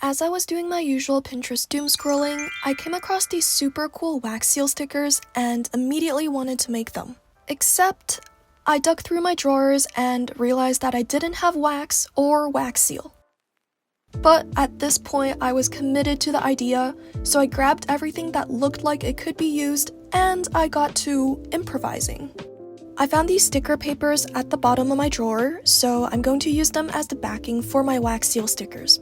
As I was doing my usual Pinterest doom scrolling, I came across these super cool wax seal stickers and immediately wanted to make them. Except, I dug through my drawers and realized that I didn't have wax or wax seal. But at this point, I was committed to the idea, so I grabbed everything that looked like it could be used and I got to improvising. I found these sticker papers at the bottom of my drawer, so I'm going to use them as the backing for my wax seal stickers.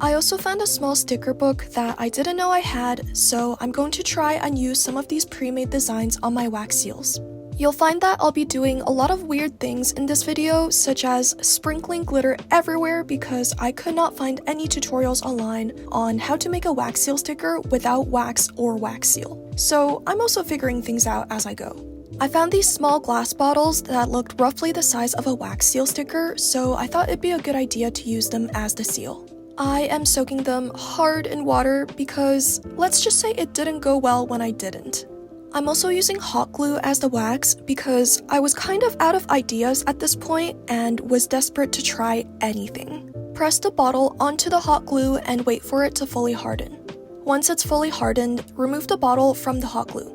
I also found a small sticker book that I didn't know I had, so I'm going to try and use some of these pre-made designs on my wax seals. You'll find that I'll be doing a lot of weird things in this video, such as sprinkling glitter everywhere because I could not find any tutorials online on how to make a wax seal sticker without wax or wax seal. So I'm also figuring things out as I go. I found these small glass bottles that looked roughly the size of a wax seal sticker, so I thought it'd be a good idea to use them as the seal. I am soaking them hard in water because let's just say it didn't go well when I didn't. I'm also using hot glue as the wax because I was kind of out of ideas at this point and was desperate to try anything. Press the bottle onto the hot glue and wait for it to fully harden. Once it's fully hardened, remove the bottle from the hot glue.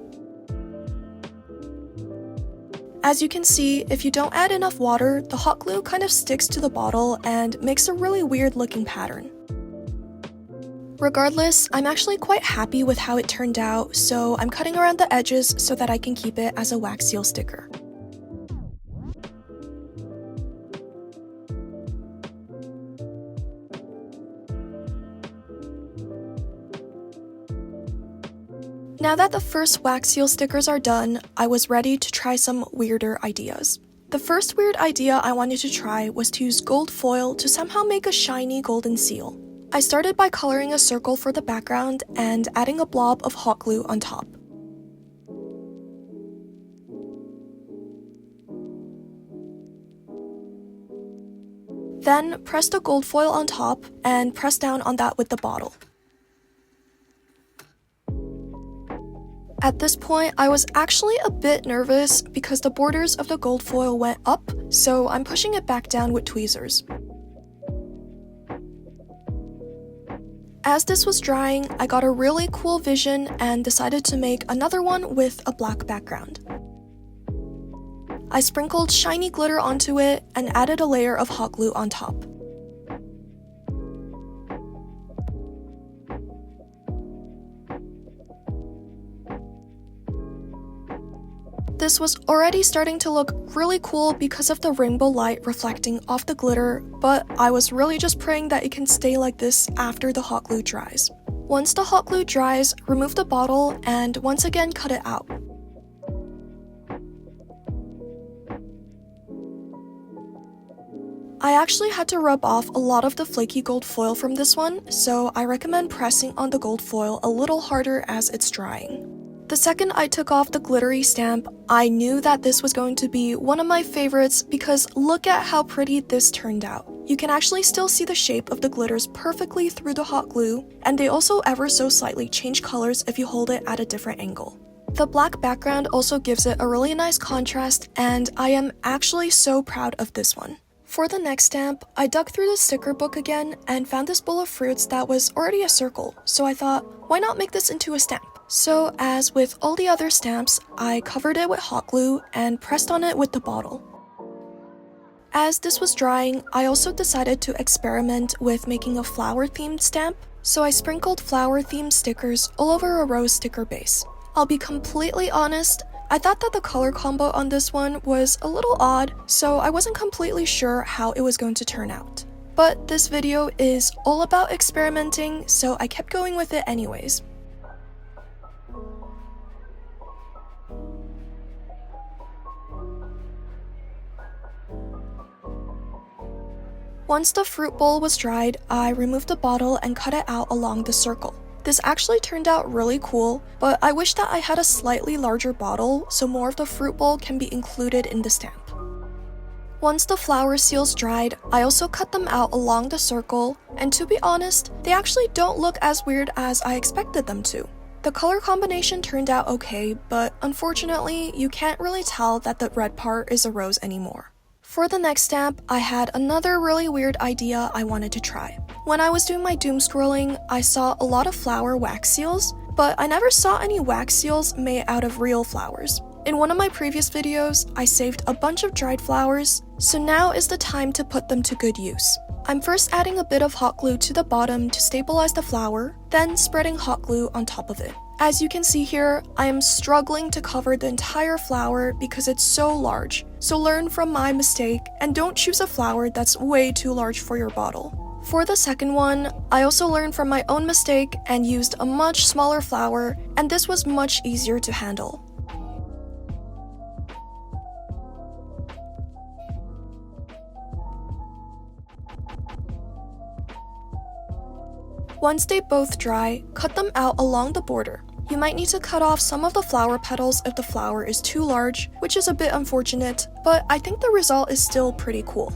As you can see, if you don't add enough water, the hot glue kind of sticks to the bottle and makes a really weird looking pattern. Regardless, I'm actually quite happy with how it turned out, so I'm cutting around the edges so that I can keep it as a wax seal sticker. Now that the first wax seal stickers are done, I was ready to try some weirder ideas. The first weird idea I wanted to try was to use gold foil to somehow make a shiny golden seal. I started by coloring a circle for the background and adding a blob of hot glue on top. Then press the gold foil on top and press down on that with the bottle. At this point, I was actually a bit nervous because the borders of the gold foil went up, so I'm pushing it back down with tweezers. As this was drying, I got a really cool vision and decided to make another one with a black background. I sprinkled shiny glitter onto it and added a layer of hot glue on top. This was already starting to look really cool because of the rainbow light reflecting off the glitter, but I was really just praying that it can stay like this after the hot glue dries. Once the hot glue dries, remove the bottle and once again cut it out. I actually had to rub off a lot of the flaky gold foil from this one, so I recommend pressing on the gold foil a little harder as it's drying. The second I took off the glittery stamp, I knew that this was going to be one of my favorites because look at how pretty this turned out. You can actually still see the shape of the glitters perfectly through the hot glue, and they also ever so slightly change colors if you hold it at a different angle. The black background also gives it a really nice contrast, and I am actually so proud of this one. For the next stamp, I dug through the sticker book again and found this bowl of fruits that was already a circle, so I thought, why not make this into a stamp? So as with all the other stamps, I covered it with hot glue and pressed on it with the bottle. As this was drying, I also decided to experiment with making a flower-themed stamp, so I sprinkled flower-themed stickers all over a rose sticker base. I'll be completely honest, I thought that the color combo on this one was a little odd, so I wasn't completely sure how it was going to turn out. But this video is all about experimenting, so I kept going with it anyways. Once the fruit bowl was dried, I removed the bottle and cut it out along the circle. This actually turned out really cool, but I wish that I had a slightly larger bottle so more of the fruit bowl can be included in the stamp. Once the flower seals dried, I also cut them out along the circle, and to be honest, they actually don't look as weird as I expected them to. The color combination turned out okay, but unfortunately, you can't really tell that the red part is a rose anymore. For the next stamp, I had another really weird idea I wanted to try. When I was doing my doom scrolling, I saw a lot of flower wax seals, but I never saw any wax seals made out of real flowers. In one of my previous videos, I saved a bunch of dried flowers, so now is the time to put them to good use. I'm first adding a bit of hot glue to the bottom to stabilize the flower, then spreading hot glue on top of it. As you can see here, I am struggling to cover the entire flower because it's so large, so learn from my mistake and don't choose a flower that's way too large for your bottle. For the second one, I also learned from my own mistake and used a much smaller flower, and this was much easier to handle. Once they both dry, cut them out along the border. You might need to cut off some of the flower petals if the flower is too large, which is a bit unfortunate, but I think the result is still pretty cool.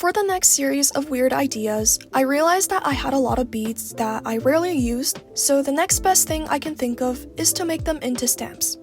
For the next series of weird ideas, I realized that I had a lot of beads that I rarely used, so the next best thing I can think of is to make them into stamps.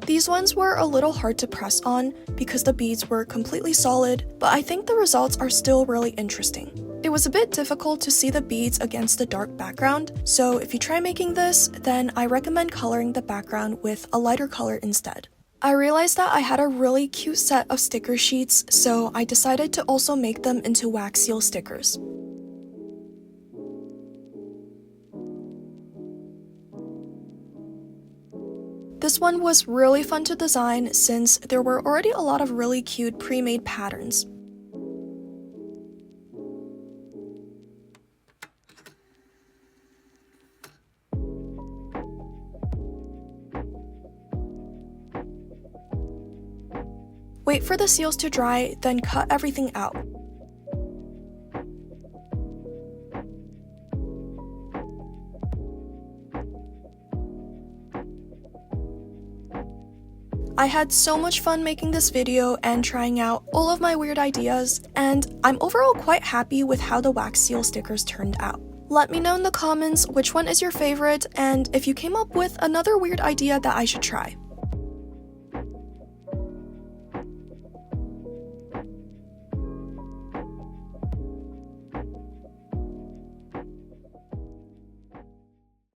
These ones were a little hard to press on because the beads were completely solid, but I think the results are still really interesting. It was a bit difficult to see the beads against the dark background, so if you try making this, then I recommend coloring the background with a lighter color instead. I realized that I had a really cute set of sticker sheets, so I decided to also make them into wax seal stickers. This one was really fun to design since there were already a lot of really cute pre-made patterns. Wait for the seals to dry, then cut everything out. I had so much fun making this video and trying out all of my weird ideas, and I'm overall quite happy with how the wax seal stickers turned out. Let me know in the comments which one is your favorite and if you came up with another weird idea that I should try.